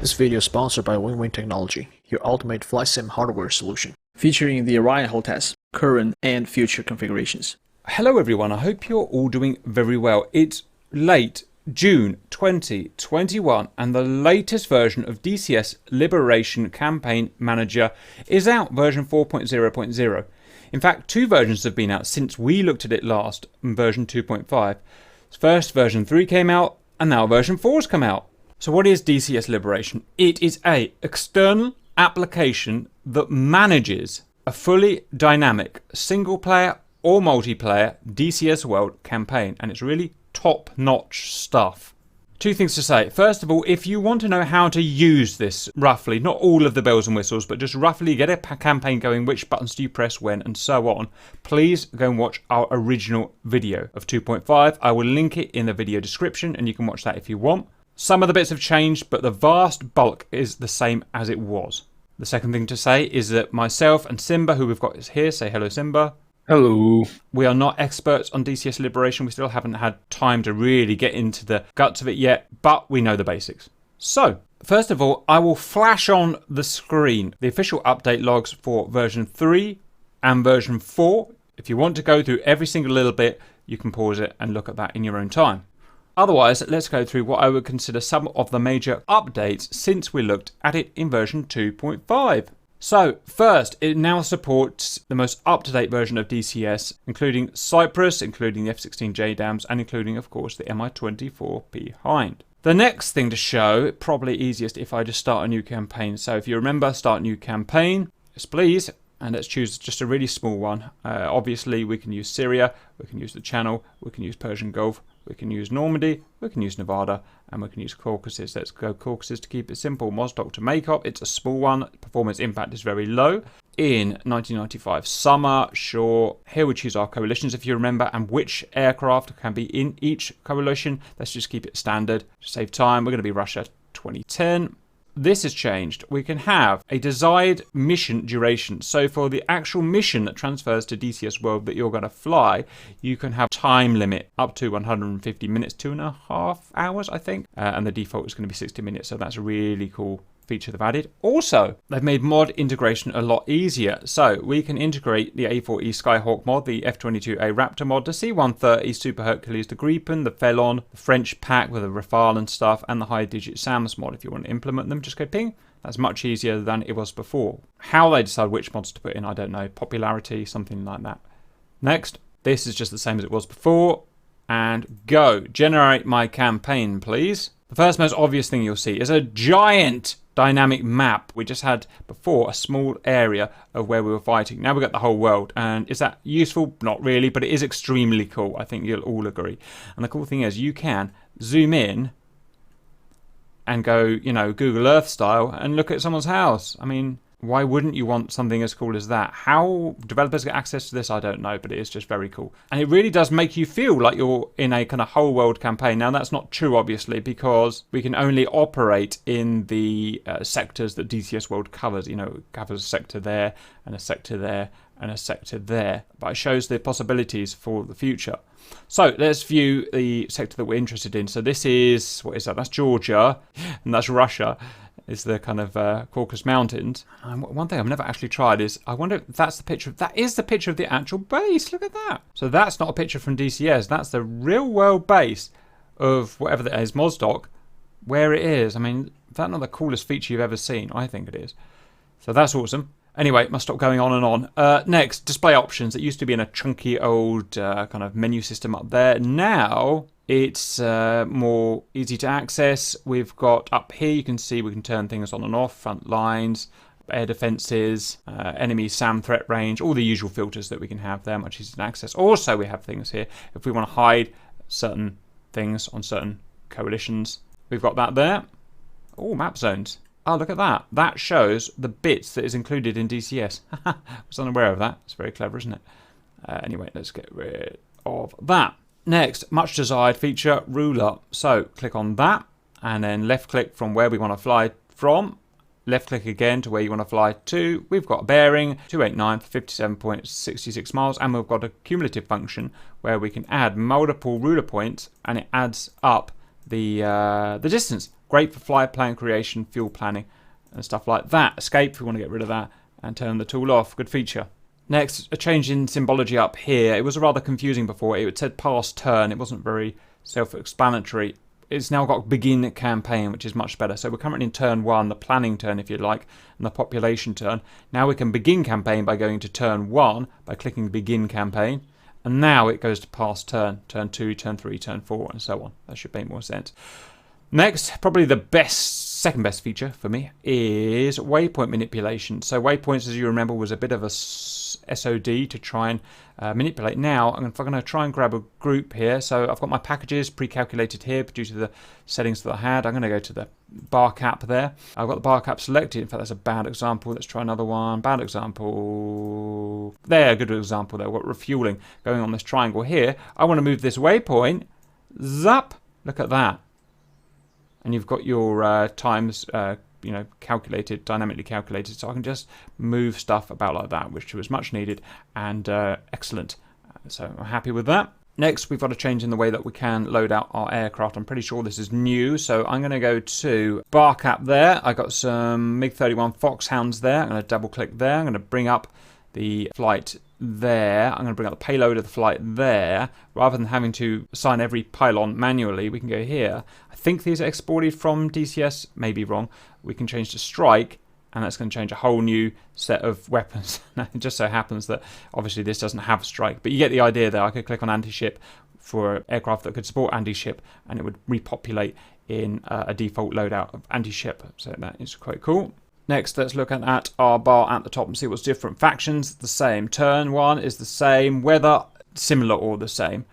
This video is sponsored by Win Technology, your ultimate flight sim hardware solution, featuring the Orion hull test, current and future configurations. Hello everyone, I hope you're all doing very well. It's late June 2021 and the latest version of DCS Liberation Campaign Manager is out, version 4.0.0. In fact, two versions have been out since we looked at it last, version 2.5. First, version 3 came out, and now version 4 has come out. So what is DCS Liberation? It is an external application that manages a fully dynamic single-player or multiplayer DCS World campaign, and it's really top-notch stuff. Two things to say. First of all, if you want to know how to use this roughly, not all of the bells and whistles, but just roughly get a campaign going, which buttons do you press when, and so on, please go and watch our original video of 2.5. I will link it in the video description, and you can watch that if you want. Some of the bits have changed, but the vast bulk is the same as it was. The second thing to say is that myself and Simba, who we've got here, say hello Simba. Hello. We are not experts on DCS Liberation. We still haven't had time to really get into the guts of it yet, but we know the basics. So, first of all, I will flash on the screen the official update logs for version 3 and version 4. If you want to go through every single little bit, you can pause it and look at that in your own time. Otherwise, let's go through what I would consider some of the major updates since we looked at it in version 2.5. So, first, it now supports the most up-to-date version of DCS, including Cyprus, including the F-16J dams, and including, of course, the Mi-24P Hind. The next thing to show, probably easiest if I just start a new campaign. So, if you remember, start new campaign, yes please, and let's choose just a really small one. Obviously, we can use Syria, we can use the Channel, we can use Persian Gulf, we can use Normandy, we can use Nevada, and we can use Caucasus. Let's go Caucasus to keep it simple. Mosdoc to Makeup, it's a small one. Performance impact is very low. In 1995 summer, sure. Here we choose our coalitions, if you remember, and which aircraft can be in each coalition. Let's just keep it standard to save time. We're going to be Russia 2010. This has changed. We can have a desired mission duration. So for the actual mission that transfers to DCS World that you're going to fly, you can have time limit up to 150 minutes, 2.5 hours, I think. And the default is going to be 60 minutes. So that's a really cool feature they've added. Also, they've made mod integration a lot easier. So we can integrate the A4E Skyhawk mod, the F-22A Raptor mod, the C-130 Super Hercules, the Gripen, the Felon, the French pack with the Rafale and stuff, and the High Digit SAMS mod. If you want to implement them, just go ping. That's much easier than it was before. How they decide which mods to put in, I don't know. Popularity, something like that. Next, this is just the same as it was before. And go. Generate my campaign, please. The first most obvious thing you'll see is a giant dynamic map. We just had before a small area of where we were fighting. Now we've got the whole world. And is that useful? Not really, but it is extremely cool. I think you'll all agree. And the cool thing is you can zoom in and go, you know, Google Earth style and look at someone's house. I mean, why wouldn't you want something as cool as that? How developers get access to this, I don't know, but it is just very cool. And it really does make you feel like you're in a kind of whole world campaign. Now, that's not true, obviously, because we can only operate in the sectors that DCS World covers. You know, it covers a sector there, and a sector there, and a sector there. But it shows the possibilities for the future. So let's view the sector that we're interested in. So this is, what is that? That's Georgia, and that's Russia. Is the kind of Caucasus Mountains. And one thing I've never actually tried is, I wonder if that's the picture. That is the picture of the actual base. Look at that. So that's not a picture from DCS. That's the real world base of whatever that is, Mosdoc, where it is. I mean, that's not the coolest feature you've ever seen. I think it is. So that's awesome. Anyway, must stop going on and on. Next, display options. It used to be in a chunky old kind of menu system up there. Now it's more easy to access. We've got up here, you can see we can turn things on and off, front lines, air defenses, enemy SAM threat range, all the usual filters that we can have there, much easier to access. Also, we have things here. If we want to hide certain things on certain coalitions, we've got that there. Oh, map zones. Oh, look at that. That shows the bits that is included in DCS. I was unaware of that. It's very clever, isn't it? Anyway, let's get rid of that. Next, much desired feature, ruler. So click on that and then left click from where we want to fly from. Left click again to where you want to fly to. We've got a bearing 289 for 57.66 miles, and we've got a cumulative function where we can add multiple ruler points and it adds up the distance. Great for flight plan creation, fuel planning, and stuff like that. Escape, if we want to get rid of that, and turn the tool off. Good feature. Next, a change in symbology up here. It was rather confusing before. It said past turn. It wasn't very self-explanatory. It's now got begin campaign, which is much better. So we're currently in turn 1, the planning turn if you like, and the population turn. Now we can begin campaign by going to turn 1 by clicking begin campaign. And now it goes to past turn, turn 2, turn 3, turn 4, and so on. That should make more sense. Next, probably the second best feature for me is waypoint manipulation. So waypoints, as you remember, was a bit of a SOD to try and manipulate. Now I'm going to try and grab a group here. So I've got my packages pre-calculated here due to the settings that I had. I'm going to go to the bar cap there. I've got the bar cap selected. In fact, that's a bad example. Let's try another one. Bad example. There, good example there. We've got refueling going on this triangle here. I want to move this waypoint. Zap. Look at that. And you've got your times, calculated, dynamically calculated. So I can just move stuff about like that, which was much needed and excellent. So I'm happy with that. Next, we've got a change in the way that we can load out our aircraft. I'm pretty sure this is new. So I'm going to go to bar cap there. I got some MiG-31 Foxhounds there. I'm going to double click there. I'm going to bring up the flight there. I'm going to bring up the payload of the flight there. Rather than having to assign every pylon manually, we can go here. I think these are exported from DCS, may be wrong. We can change to strike, and that's going to change a whole new set of weapons. It just so happens that obviously this doesn't have strike, but you get the idea there. I could click on anti-ship for aircraft that could support anti-ship, and it would repopulate in a default loadout of anti-ship. So that is quite cool. Next, let's look at our bar at the top and see what's different. Factions, the same. Turn 1 is the same. Weather, similar or the same.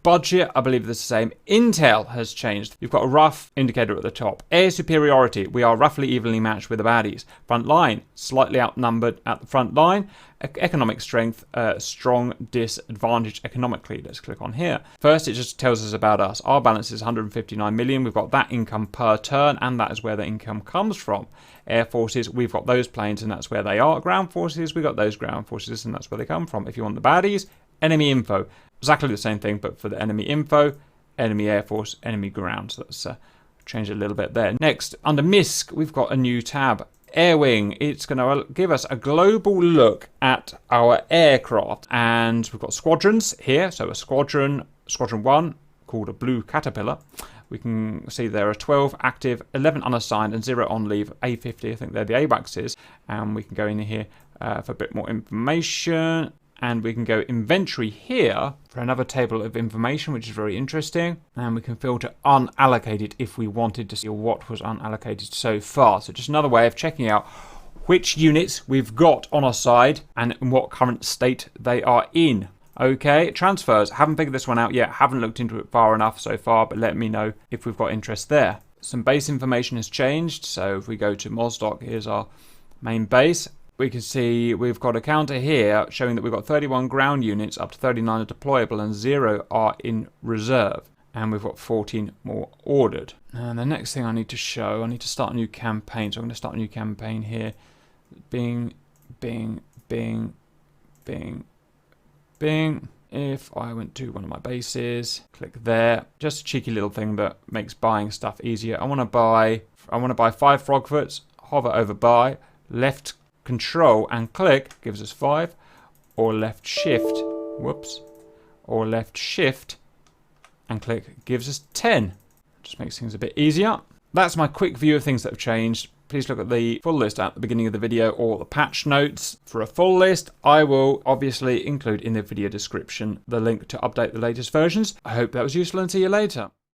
Budget, I believe, is the same. Intel has changed. You've got a rough indicator at the top. Air superiority, we are roughly evenly matched with the baddies. Front line, slightly outnumbered at the front line. Economic strength, strong disadvantage economically. Let's click on here. First, it just tells us about us. Our balance is 159 million. We've got that income per turn, and that is where the income comes from. Air forces, we've got those planes, and that's where they are. Ground forces, we've got those ground forces, and that's where they come from. If you want the baddies, enemy info. Exactly the same thing, but for the enemy info, enemy air force, enemy ground. So let's change it a little bit there. Next, under MISC, we've got a new tab. Air Wing, it's going to give us a global look at our aircraft. And we've got squadrons here. So a squadron 1, called a blue caterpillar. We can see there are 12 active, 11 unassigned, and 0 on leave. A50, I think they're the AWACSs. And we can go in here for a bit more information. And we can go inventory here for another table of information, which is very interesting. And we can filter unallocated if we wanted to see what was unallocated so far. So just another way of checking out which units we've got on our side and in what current state they are in. Okay, transfers. Haven't figured this one out yet. Haven't looked into it far enough so far, but let me know if we've got interest there. Some base information has changed. So if we go to Mosdoc, here's our main base. We can see we've got a counter here showing that we've got 31 ground units, up to 39 are deployable, and 0 are in reserve. And we've got 14 more ordered. And the next thing I need to show, I need to start a new campaign. So I'm going to start a new campaign here. Bing, bing, bing, bing, bing. If I went to one of my bases, click there. Just a cheeky little thing that makes buying stuff easier. I want to buy 5 frogfoots, hover over buy, left Control and click gives us 5, or left shift, or left shift and click gives us 10. Just makes things a bit easier. That's my quick view of things that have changed. Please look at the full list at the beginning of the video or the patch notes. For a full list, I will obviously include in the video description the link to update the latest versions. I hope that was useful and see you later.